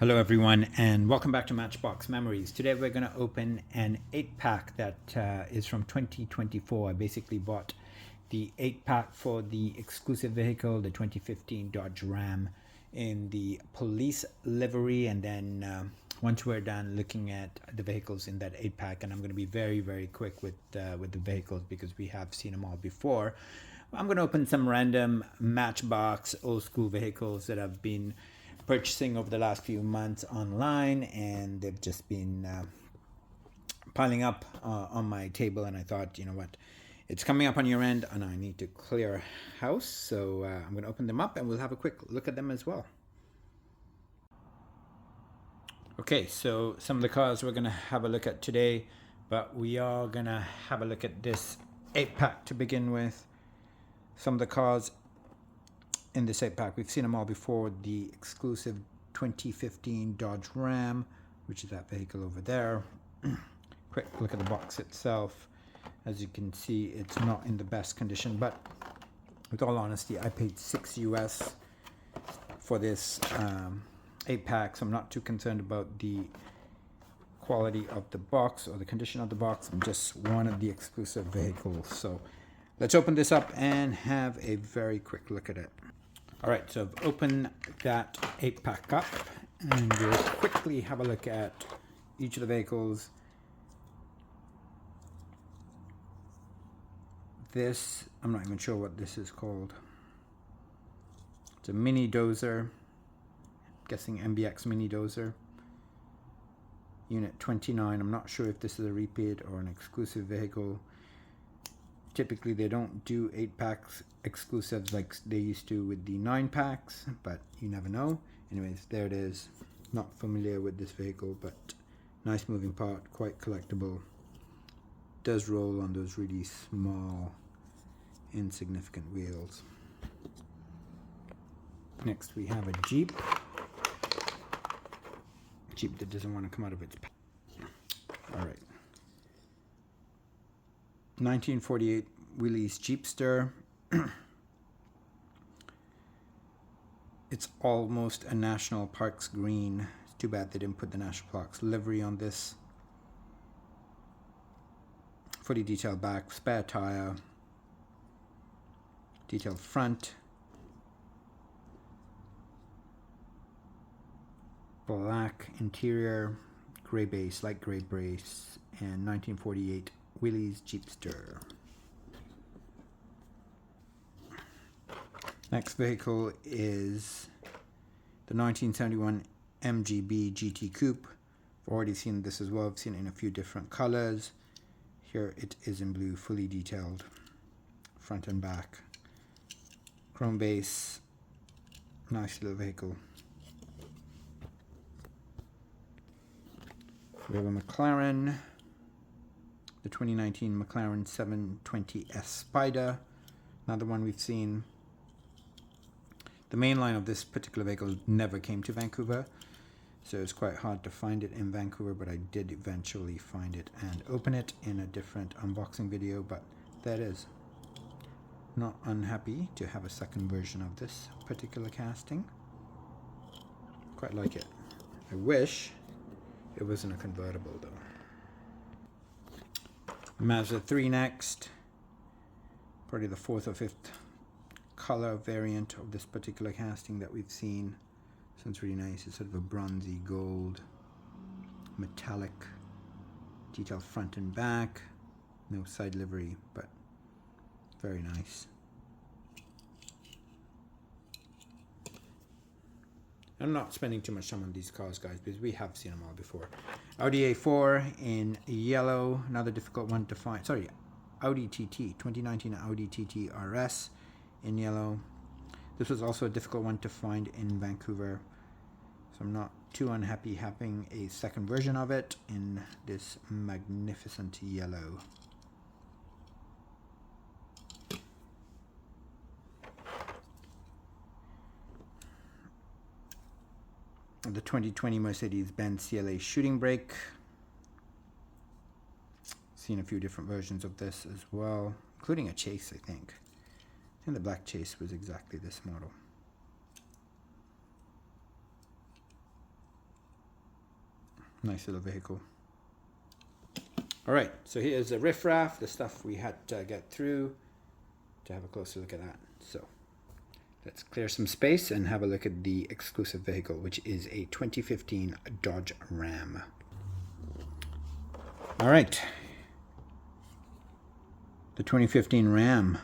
Hello everyone and welcome back to Matchbox Memories. Today we're going to open an 8-pack that is from 2024. I basically bought the 8-pack for the exclusive vehicle, the 2015 Dodge Ram in the police livery, and then once we're done looking at the vehicles in that 8-pack, and I'm going to be very quick with the vehicles because we have seen them all before. I'm going to open some random Matchbox old school vehicles that have been purchasing over the last few months online, and they've just been piling up on my table, and I thought, you know what, it's coming up on your end and I need to clear house, so I'm going to open them up and we'll have a quick look at them as well. Okay, so some of the cars we're going to have a look at today, but we are going to have a look at this 8-pack to begin with. Some of the cars in this 8-pack, we've seen them all before. The exclusive 2015 Dodge Ram, which is that vehicle over there. Quick look at the box itself. As you can see, it's not in the best condition, but with all honesty, I paid $6 US for this 8-pack, so I'm not too concerned about the quality of the box or the condition of the box. I just wanted the exclusive vehicle. So let's open this up and have a very quick look at it. Alright, so I've opened that 8-pack up and we'll quickly have a look at each of the vehicles. This, I'm not even sure what this is called. It's a mini dozer. I'm guessing MBX mini dozer. Unit 29. I'm not sure if this is a repeat or an exclusive vehicle. Typically they don't do 8-packs exclusives like they used to with the 9-packs, but you never know. Anyways, there it is. Not familiar with this vehicle, but nice moving part, quite collectible. Does roll on those really small, insignificant wheels. Next we have a Jeep. Jeep that doesn't want to come out of its pack. Alright. 1948 Willys Jeepster. It's almost a National Parks green. It's too bad they didn't put the National Parks livery on this. Fully detailed back, spare tire, detailed front, black interior, gray base, light gray base, and 1948 Willys Jeepster. Next vehicle is the 1971 MGB GT Coupe. I've already seen this as well. I've seen it in a few different colors. Here it is in blue, fully detailed, front and back. Chrome base, nice little vehicle. We have a McLaren. The 2019 McLaren 720S Spider, another one we've seen. The main line of this particular vehicle never came to Vancouver, so it's quite hard to find it in Vancouver, but I did eventually find it and open it in a different unboxing video, but there it is. Not unhappy to have a second version of this particular casting. Quite like it. I wish it wasn't a convertible though. Mazda 3 next, probably the 4th or 5th color variant of this particular casting that we've seen. So it's really nice. It's sort of a bronzy gold, metallic, detailed front and back, no side livery, but very nice. I'm not spending too much time on these cars, guys, because we have seen them all before. Audi A4 in yellow, another difficult one to find. Sorry, Audi TT, 2019 Audi TT RS in yellow. This was also a difficult one to find in Vancouver, so I'm not too unhappy having a second version of it in this magnificent yellow. The 2020 Mercedes-Benz CLA Shooting Brake. Seen a few different versions of this as well, including a Chase, I think. I think the black Chase was exactly this model. Nice little vehicle. All right, so here's the riffraff, the stuff we had to get through to have a closer look at that. So let's clear some space and have a look at the exclusive vehicle, which is a 2015 Dodge Ram. All right, the 2015 Ram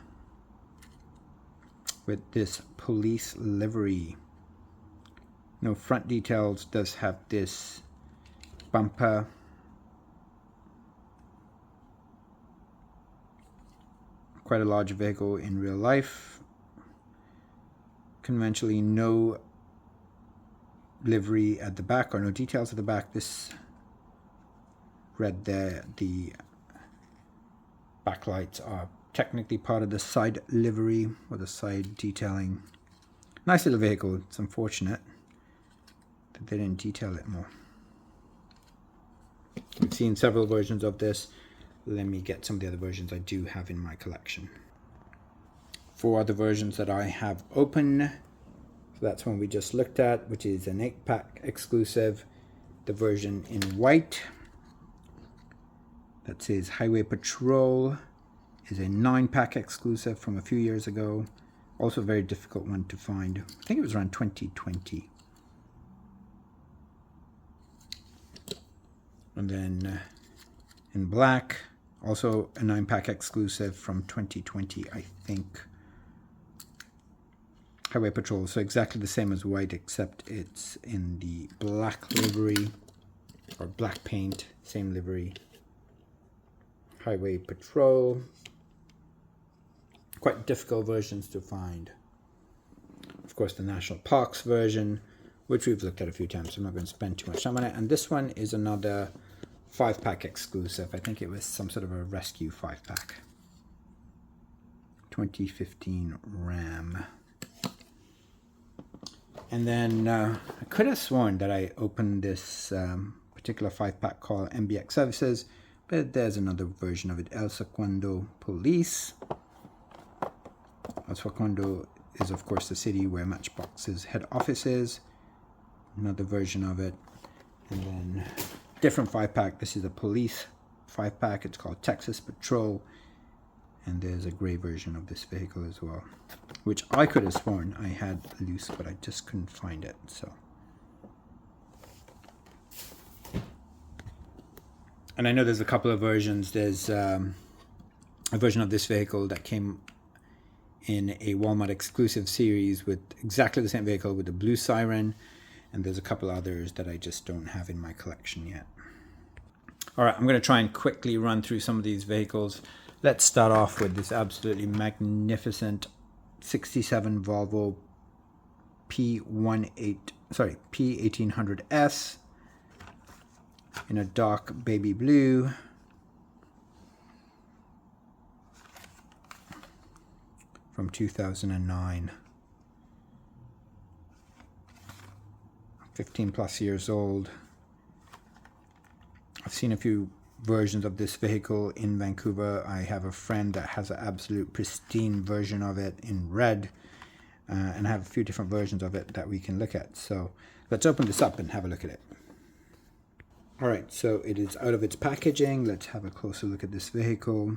with this police livery. No front details, does have this bumper. Quite a large vehicle in real life. Conventionally, no livery at the back or no details at the back. This red there, the backlights are technically part of the side livery or the side detailing. Nice little vehicle. It's unfortunate that they didn't detail it more. We've seen several versions of this. Let me get some of the other versions I do have in my collection. 4 other versions that I have open. So that's one we just looked at, which is an 8-pack exclusive. The version in white that says Highway Patrol is a 9-pack exclusive from a few years ago. Also a very difficult one to find. I think it was around 2020. And then in black, also a 9-pack exclusive from 2020, I think. Highway Patrol, so exactly the same as white, except it's in the black livery, or black paint, same livery. Highway Patrol. Quite difficult versions to find. Of course, the National Parks version, which we've looked at a few times, so I'm not going to spend too much time on it. And this one is another 5-pack exclusive. I think it was some sort of a rescue 5-pack. 2015 Ram. And then I could have sworn that I opened this particular 5-pack called MBX Services, but there's another version of it, El Segundo Police. El Segundo is, of course, the city where Matchbox's head office is. Another version of it. And then different 5-pack. This is a police 5-pack. It's called Texas Patrol. And there's a gray version of this vehicle as well, which I could have sworn I had loose, but I just couldn't find it. So, and I know there's a couple of versions. There's a version of this vehicle that came in a Walmart exclusive series with exactly the same vehicle with the blue siren, and there's a couple others that I just don't have in my collection yet. All right, I'm going to try and quickly run through some of these vehicles. Let's start off with this absolutely magnificent 67 Volvo P1800S in a dark baby blue. From 2009. 15 plus years old. I've seen a few versions of this vehicle in Vancouver. I have a friend that has an absolute pristine version of it in red, and I have a few different versions of it that we can look at. So let's open this up and have a look at it. All right, so it is out of its packaging. Let's have a closer look at this vehicle.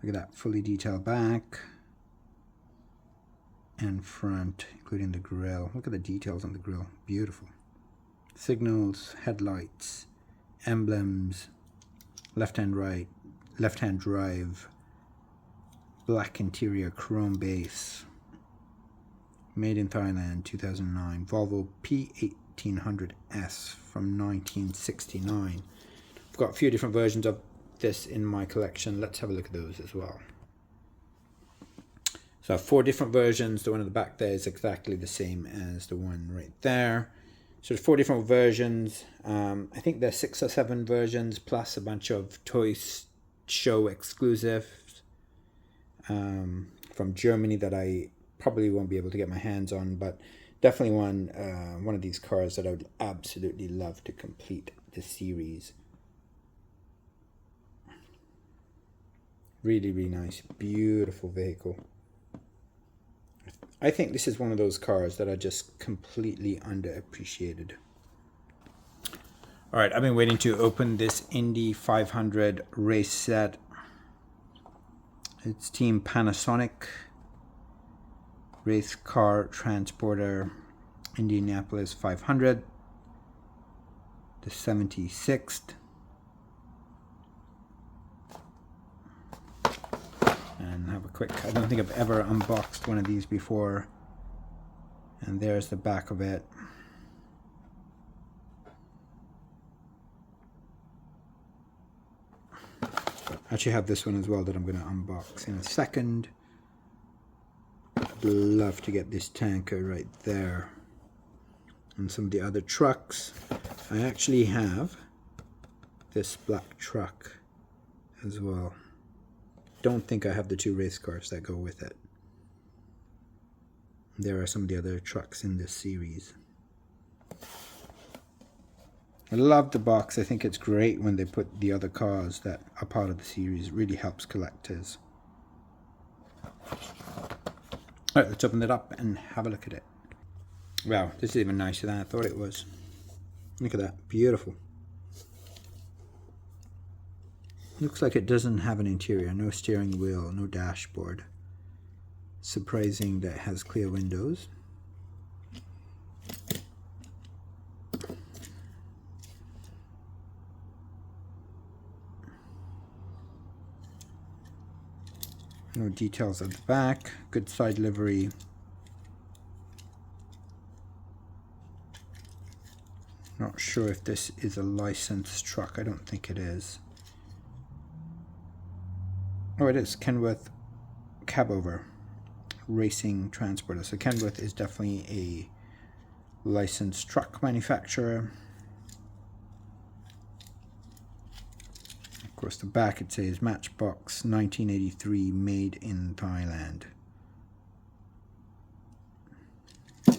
Look at that fully detailed back and front, including the grille. Look at the details on the grille. Beautiful. Signals, headlights, emblems, left-hand right, left-hand drive, black interior, chrome base. Made in Thailand, 2009. Volvo P1800S from 1969. I've got a few different versions of this in my collection. Let's have a look at those as well. So I have 4 different versions. The one at the back there is exactly the same as the one right there. So there's 4 different versions. I think there's 6 or 7 versions plus a bunch of toy show exclusives from Germany that I probably won't be able to get my hands on, but definitely one of these cars that I would absolutely love to complete the series. Really, really nice, beautiful vehicle. I think this is one of those cars that are just completely underappreciated. All right, I've been waiting to open this Indy 500 race set. It's Team Panasonic Race Car Transporter Indianapolis 500, the 76th. And have a quick, I don't think I've ever unboxed one of these before. And there's the back of it. I actually have this one as well that I'm going to unbox in a second. I'd love to get this tanker right there. And some of the other trucks. I actually have this black truck as well. Don't think I have the two race cars that go with it. There are some of the other trucks in this series. I love the box. I think it's great when they put the other cars that are part of the series. It really helps collectors. Alright, let's open it up and have a look at it. Wow, this is even nicer than I thought it was. Look at that, beautiful. Looks like it doesn't have an interior, no steering wheel, no dashboard. Surprising that it has clear windows. No details at the back, good side livery. Not sure if this is a licensed truck, I don't think it is. Oh, it is, Kenworth Cabover Racing Transporter. So Kenworth is definitely a licensed truck manufacturer. Of course, the back it says Matchbox 1983, made in Thailand.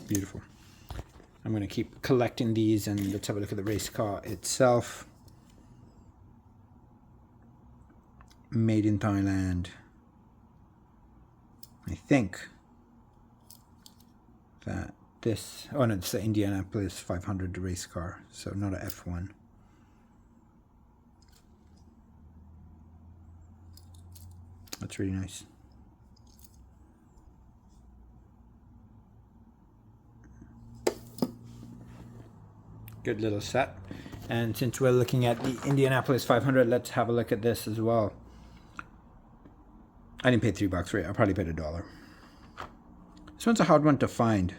Beautiful. I'm going to keep collecting these, and let's have a look at the race car itself. Made in Thailand. I think that this, oh no, it's the Indianapolis 500 race car, so not a F1. That's really nice. Good little set. And since we're looking at the Indianapolis 500, let's have a look at this as well. I didn't pay $3 for it. I probably paid $1. This one's a hard one to find.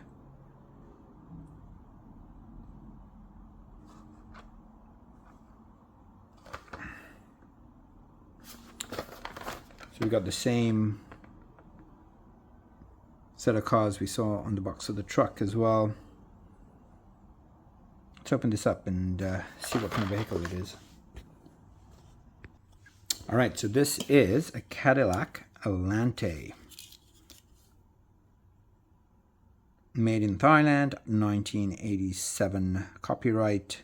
So we got the same set of cars we saw on the box of the truck as well. Let's open this up and see what kind of vehicle it is. Alright, so this is a Cadillac Allante. Made in Thailand, 1987 copyright.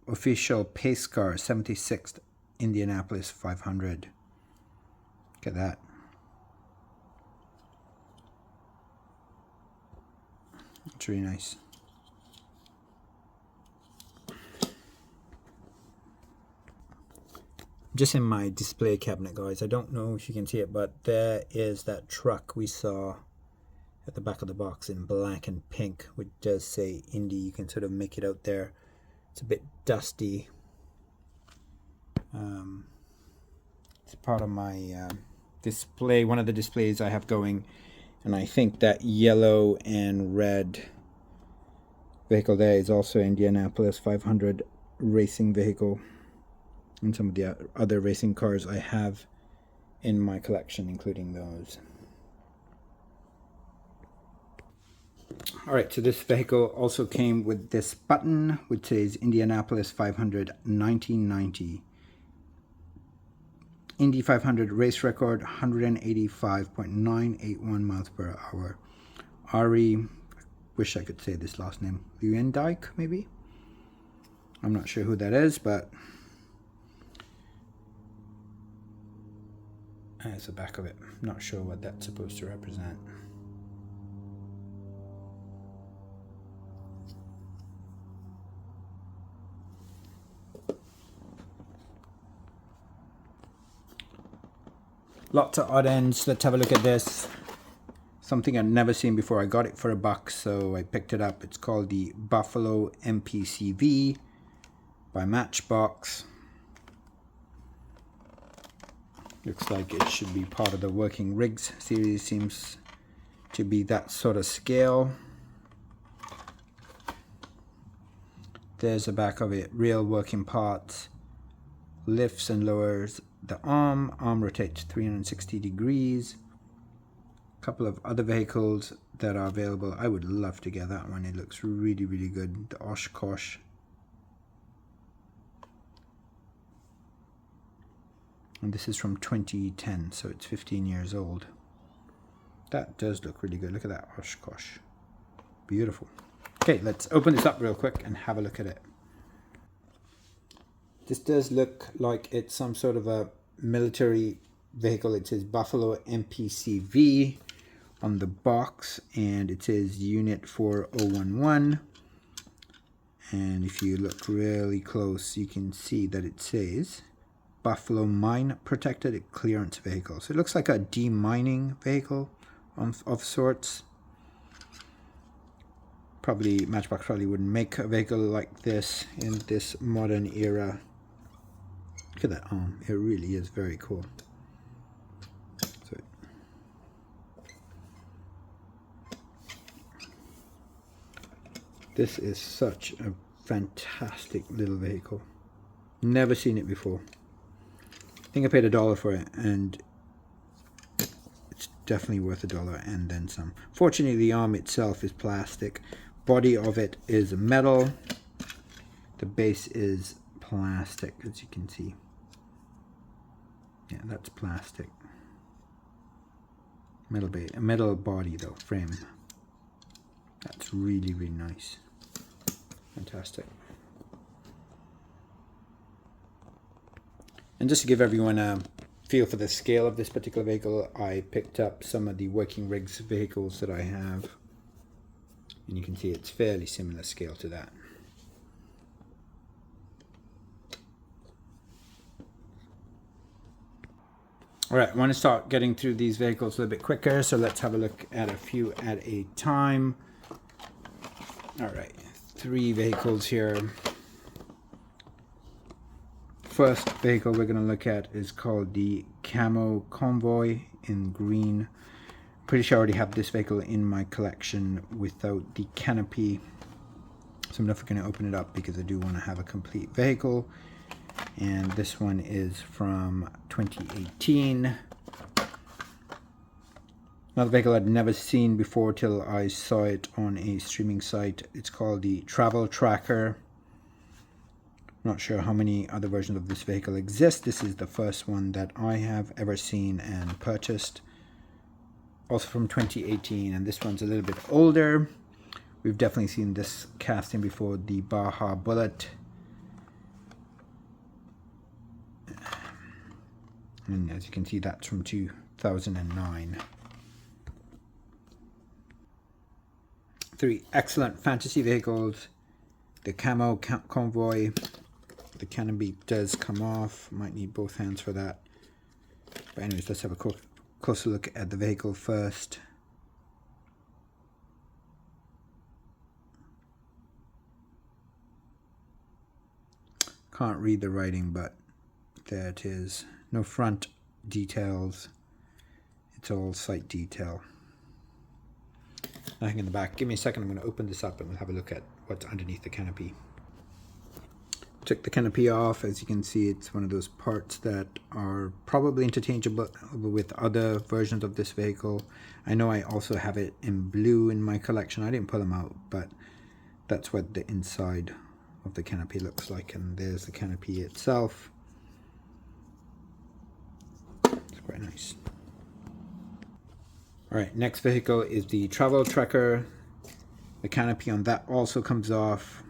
Official pace car, 76th Indianapolis 500. Look at that. It's really nice. Just in my display cabinet, guys, I don't know if you can see it, but there is that truck we saw at the back of the box in black and pink, which does say Indy. You can sort of make it out there. It's a bit dusty. It's part of my display, one of the displays I have going, and I think that yellow and red vehicle there is also Indianapolis 500 racing vehicle, and some of the other racing cars I have in my collection, including those. Alright, so this vehicle also came with this button which says Indianapolis 500 1990. Indy 500 race record, 185.981 miles per hour. Ari, wish I could say this last name, Luendijk maybe? I'm not sure who that is, but there's the back of it. Not sure what that's supposed to represent. Lots of odd ends. Let's have a look at this. Something I'd never seen before. I got it for $1, so I picked it up. It's called the Buffalo MPCV by Matchbox. Looks like it should be part of the Working Rigs series. Seems to be that sort of scale. There's the back of it. Real working parts. Lifts and lowers the arm. Arm rotates 360 degrees. Couple of other vehicles that are available. I would love to get that one. It looks really, really good. The Oshkosh. And this is from 2010, so it's 15 years old. That does look really good. Look at that Oshkosh. Beautiful. Okay, let's open this up real quick and have a look at it. This does look like it's some sort of a military vehicle. It says Buffalo MPCV on the box, and it says Unit 4011. And if you look really close, you can see that it says Buffalo Mine Protected Clearance Vehicle. So it looks like a demining vehicle of sorts. Probably Matchbox probably wouldn't make a vehicle like this in this modern era. Look at that arm. It really is very cool. So this is such a fantastic little vehicle. Never seen it before. I think I paid $1 for it, and it's definitely worth $1 and then some. Fortunately, the arm itself is plastic. Body of it is metal. The base is plastic, as you can see. Yeah, that's plastic. Metal base, a metal body though, frame. That's really, really nice. Fantastic. And just to give everyone a feel for the scale of this particular vehicle, I picked up some of the Working Rigs vehicles that I have. And you can see it's fairly similar scale to that. Alright, I want to start getting through these vehicles a little bit quicker, so let's have a look at a few at a time. Alright, 3 vehicles here. First vehicle we're going to look at is called the Camo Convoy in green. Pretty sure I already have this vehicle in my collection without the canopy, so I'm definitely going to open it up because I do want to have a complete vehicle. And this one is from 2018. Another vehicle I'd never seen before till I saw it on a streaming site. It's called the Travel Tracker. Not sure how many other versions of this vehicle exist. This is the first one that I have ever seen and purchased. Also from 2018, and this one's a little bit older. We've definitely seen this casting before, the Baja Bullet. And as you can see, that's from 2009. 3 excellent fantasy vehicles. The Camo Convoy. The canopy does come off. Might need both hands for that. But anyways, let's have a closer look at the vehicle first. Can't read the writing, but there it is. No front details. It's all side detail. Nothing in the back. Give me a second. I'm going to open this up and we'll have a look at what's underneath the canopy. Took the canopy off. As you can see, it's one of those parts that are probably interchangeable with other versions of this vehicle. I know I also have it in blue in my collection. I didn't pull them out, but that's what the inside of the canopy looks like. And there's the canopy itself. It's quite nice. Alright, next vehicle is the Travel Tracker. The canopy on that also comes off.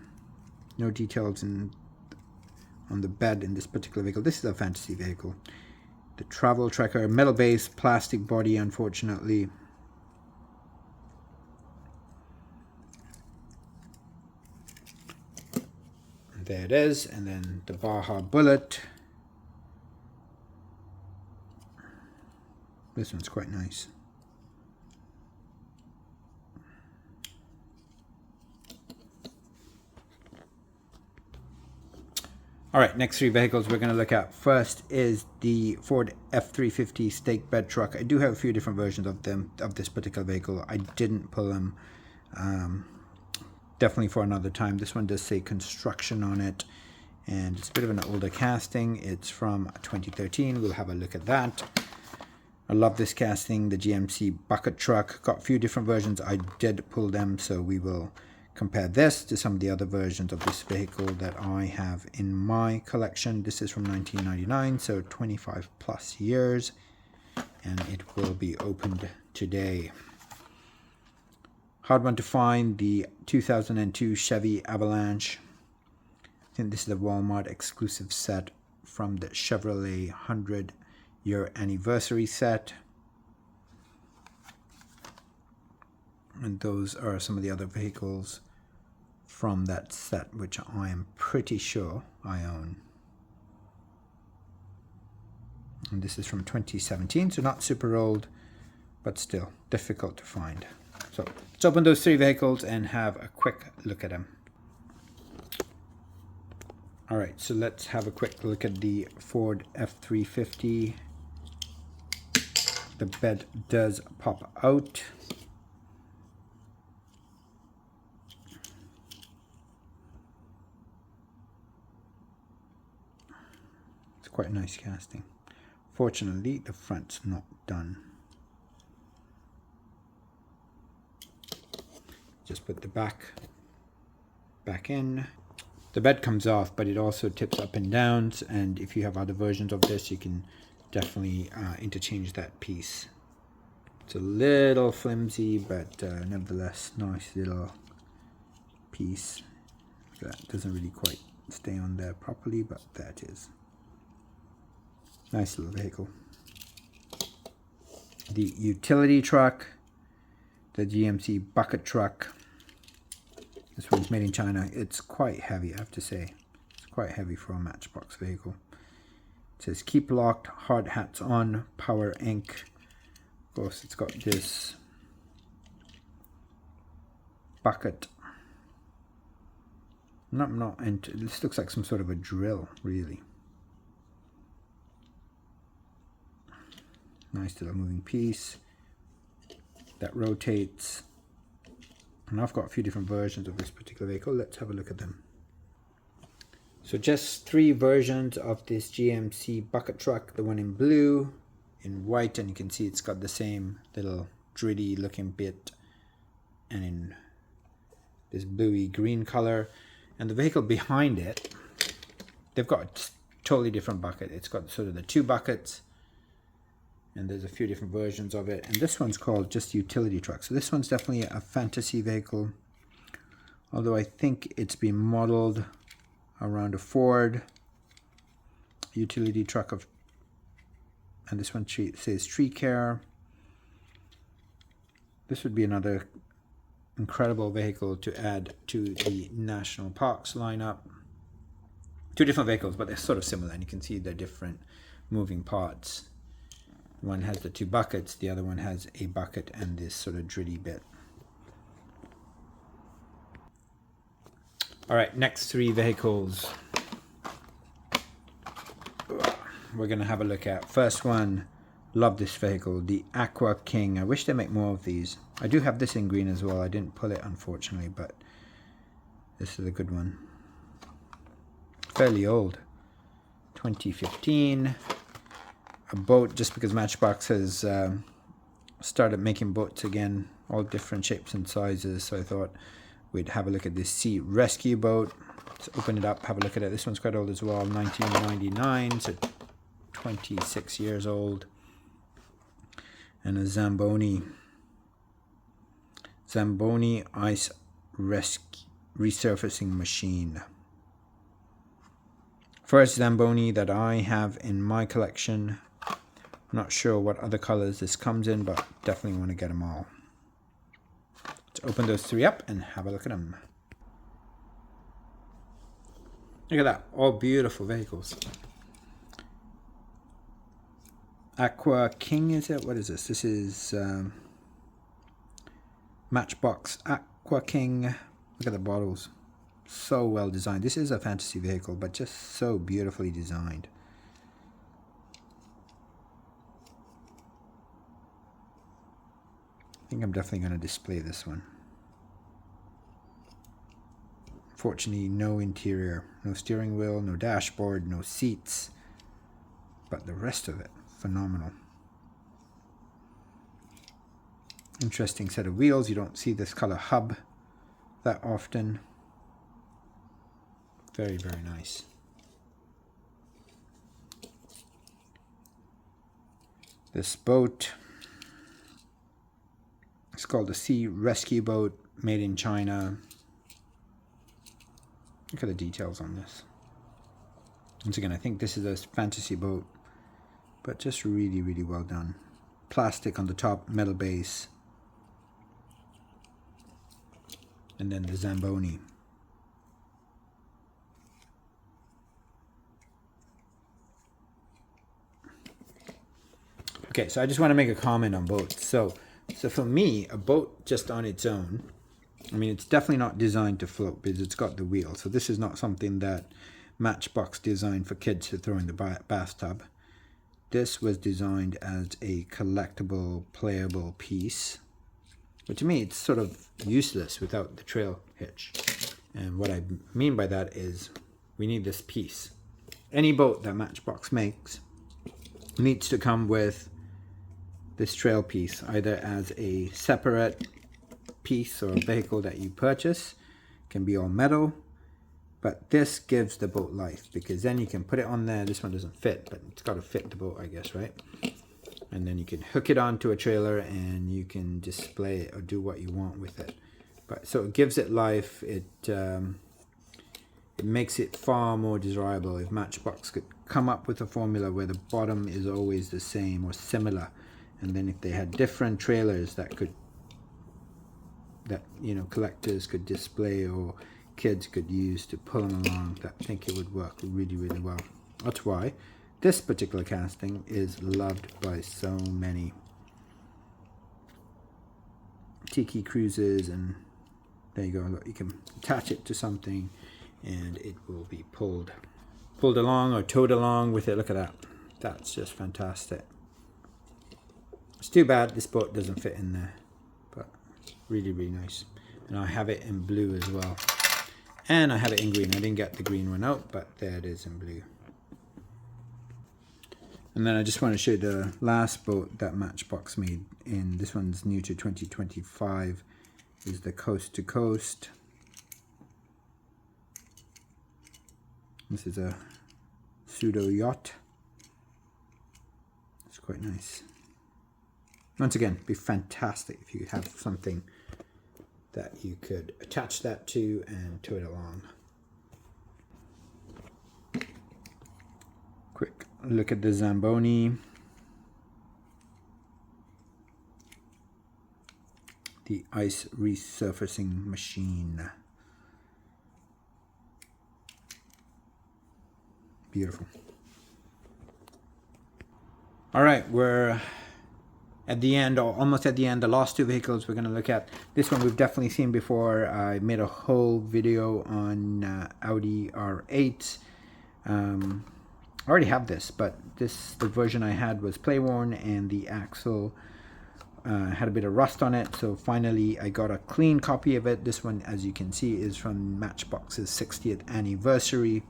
No details on the bed in this particular vehicle. This is a fantasy vehicle. The Travel Tracker, metal base, plastic body, unfortunately. And there it is. And then the Baja Bullet. This one's quite nice. All right, next three vehicles we're going to look at. First is the Ford F-350 stake bed truck. I do have a few different versions of this particular vehicle. I didn't pull them, definitely for another time. This one does say construction on it, and it's a bit of an older casting. It's from 2013. We'll have a look at that. I love this casting, the GMC bucket truck. Got a few different versions. I did pull them, so we will compare this to some of the other versions of this vehicle that I have in my collection. This is from 1999, so 25 plus years, and it will be opened today. Hard one to find, the 2002 Chevy Avalanche. I think this is the Walmart exclusive set from the Chevrolet 100-year anniversary set. And those are some of the other vehicles from that set, which I am pretty sure I own. And this is from 2017, so not super old, but still difficult to find. So let's open those three vehicles and have a quick look at them. All right, so let's have a quick look at the Ford F-350. The bed does pop out. It's quite a nice casting. Fortunately, the front's not done. Just put the back in. The bed comes off, but it also tips up and down, and if you have other versions of this, you can definitely interchange that piece. It's a little flimsy, but nevertheless, nice little piece. That doesn't really quite stay on there properly, but there it is. Nice little vehicle. The utility truck, the GMC bucket truck. This one's made in China. It's quite heavy, I have to say. It's quite heavy for a Matchbox vehicle. It says keep locked, hard hats on, power ink. Of course, it's got this bucket. And this looks like some sort of a drill, really. Nice little moving piece that rotates. And I've got a few different versions of this particular vehicle. Let's have a look at them. So just three versions of this GMC bucket truck. The one in blue, in white, and you can see it's got the same little drilly looking bit, and in this bluey green color. And the vehicle behind it, they've got a totally different bucket. It's got sort of the two buckets, and there's a few different versions of it. And this one's called just utility truck. So this one's definitely a fantasy vehicle, although I think it's been modeled around a Ford utility truck of, and this one says tree care. This would be another incredible vehicle to add to the national parks lineup. Two different vehicles, but they're sort of similar, and you can see they're different moving parts. One has the two buckets, the other one has a bucket and this sort of drilly bit. All right, next three vehicles we're going to have a look at. First one, love this vehicle, the Aqua King. I wish they make more of these. I do have this in green as well. I didn't pull it, unfortunately, but this is a good one. Fairly old, 2015. A boat, just because Matchbox has started making boats again, all different shapes and sizes, so I thought we'd have a look at this sea rescue boat. Let's open it up, have a look at it. This one's quite old as well, 1999, so 26 years old. And a Zamboni ice resurfacing machine. First Zamboni that I have in my collection. Not sure what other colors this comes in, but definitely want to get them all. Let's open those three up and have a look at them. Look at that, all beautiful vehicles. Aqua King, is it? What is this? This is Matchbox Aqua King. Look at the bottles. So well designed. This is a fantasy vehicle, but just so beautifully designed. I think I'm definitely going to display this one. Fortunately, no interior, no steering wheel, no dashboard, no seats, but the rest of it, phenomenal. Interesting set of wheels. You don't see this color hub that often. Very, very nice. This boat, it's called the Sea Rescue Boat, made in China. Look at the details on this. Once again, I think this is a fantasy boat, but just really, really well done. Plastic on the top, metal base, and then the Zamboni. Okay, so I just want to make a comment on boats. So for me, a boat just on its own, I mean, it's definitely not designed to float because it's got the wheel. So this is not something that Matchbox designed for kids to throw in the bathtub. This was designed as a collectible, playable piece. But to me, it's sort of useless without the trail hitch. And what I mean by that is we need this piece. Any boat that Matchbox makes needs to come with this trail piece, either as a separate piece or vehicle that you purchase. It can be all metal, but this gives the boat life, because then you can put it on there. This one doesn't fit, but it's got to fit the boat, I guess, right? And then you can hook it onto a trailer and you can display it or do what you want with it. But so it gives it life. It makes it far more desirable. If Matchbox could come up with a formula where the bottom is always the same or similar, and then if they had different trailers that you know, collectors could display or kids could use to pull them along, I think it would work really, really well. That's why this particular casting is loved by so many. Tiki cruises, and there you go. Look, you can attach it to something and it will be pulled along or towed along with it. Look at that. That's just fantastic. It's too bad this boat doesn't fit in there, but really, really nice. And I have it in blue as well. And I have it in green. I didn't get the green one out, but there it is in blue. And then I just want to show you the last boat that Matchbox made. In this one's new to 2025. Is the Coast to Coast. This is a pseudo yacht. It's quite nice. Once again, it'd be fantastic if you have something that you could attach that to and tow it along. Quick look at the Zamboni. The ice resurfacing machine. Beautiful. All right, we're at the end, or almost at the end. The last two vehicles we're going to look at. This one we've definitely seen before. I made a whole video on Audi R8. I already have this, but the version I had was play worn, and the axle had a bit of rust on it. So finally I got a clean copy of it. This one, as you can see, is from Matchbox's 60th anniversary.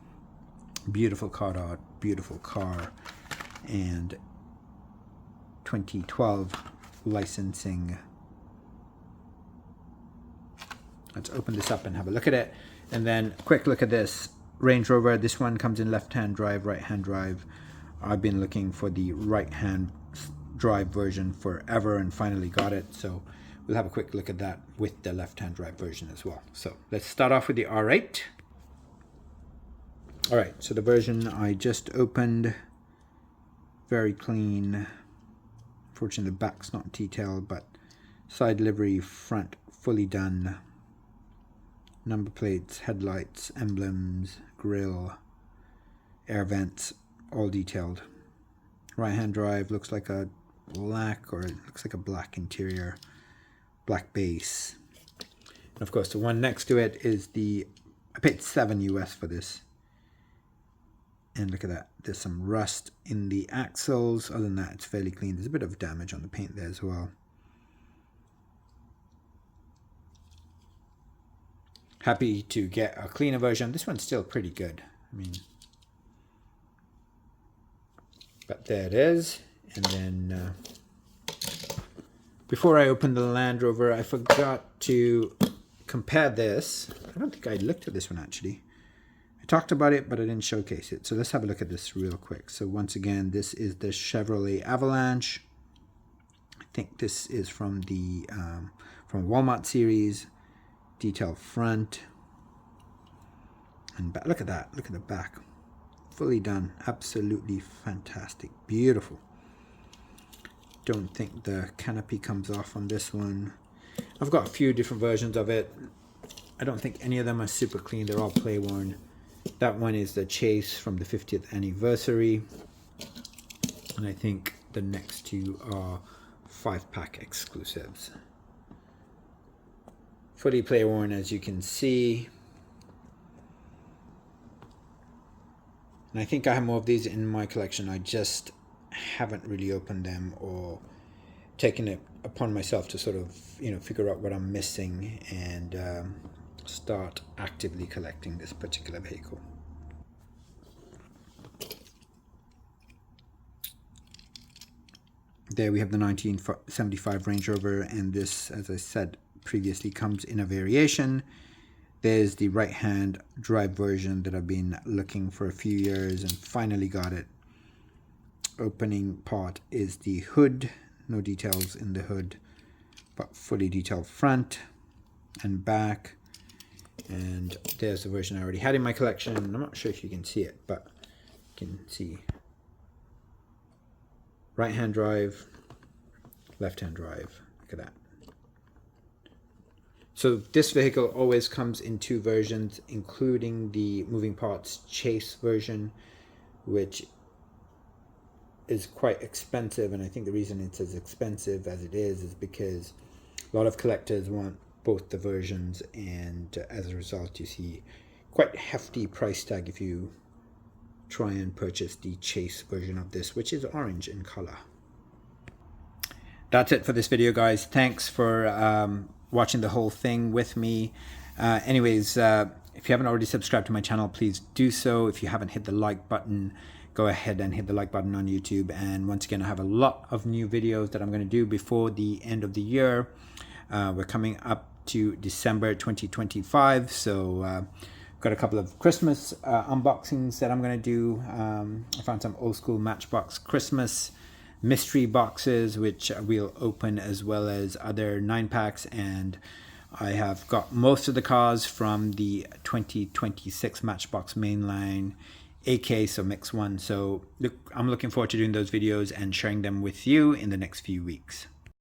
Beautiful card art, beautiful car, and 2012 licensing. Let's open this up and have a look at it. And then quick look at this Range Rover. This one comes in left-hand drive, right-hand drive. I've been looking for the right-hand drive version forever and finally got it. So we'll have a quick look at that with the left-hand drive version as well. So let's start off with the R8. All right, so the version I just opened, very clean. Fortunately, the back's not detailed, but side livery, front fully done. Number plates, headlights, emblems, grille, air vents, all detailed. Right hand drive looks like a black, or it looks like a black interior, black base. And of course the one next to it is the, I paid $7 US for this. And look at that, there's some rust in the axles. Other than that, it's fairly clean. There's a bit of damage on the paint there as well. Happy to get a cleaner version. This one's still pretty good. I mean, but there it is. And then before I open the Land Rover, I forgot to compare this. I don't think I looked at this one actually. I talked about it, but I didn't showcase it. So let's have a look at this real quick. So once again, this is the Chevrolet Avalanche. I think this is from the from Walmart series. Detailed front and back. Look at that. Look at the back. Fully done. Absolutely fantastic. Beautiful. Don't think the canopy comes off on this one. I've got a few different versions of it. I don't think any of them are super clean. They're all play worn. That one is the Chase from the 50th anniversary. And I think the next two are 5-pack exclusives. Fully play worn, as you can see. And I think I have more of these in my collection. I just haven't really opened them or taken it upon myself to sort of, you know, figure out what I'm missing and start actively collecting this particular vehicle. There we have the 1975 Range Rover, and this, as I said previously, comes in a variation. There's the right hand drive version that I've been looking for a few years and finally got it. Opening part is the hood. No details in the hood, but fully detailed front and back. And there's the version I already had in my collection. I'm not sure if you can see it, but you can see right hand drive, left hand drive. Look at that. So this vehicle always comes in two versions, including the moving parts Chase version, which is quite expensive. And I think the reason it's as expensive as it is because a lot of collectors want both the versions, and as a result you see quite a hefty price tag if you try and purchase the Chase version of this, which is orange in color. That's it for this video, guys. Thanks for watching the whole thing with me. Anyways, if you haven't already subscribed to my channel, please do so. If you haven't hit the like button, go ahead and hit the like button on YouTube. And once again, I have a lot of new videos that I'm going to do before the end of the year. We're coming up to December 2025, so got a couple of Christmas unboxings that I'm going to do. I found some old school Matchbox Christmas mystery boxes which we'll open, as well as other 9-packs, and I have got most of the cars from the 2026 Matchbox mainline AK, so mix one. So look, I'm looking forward to doing those videos and sharing them with you in the next few weeks.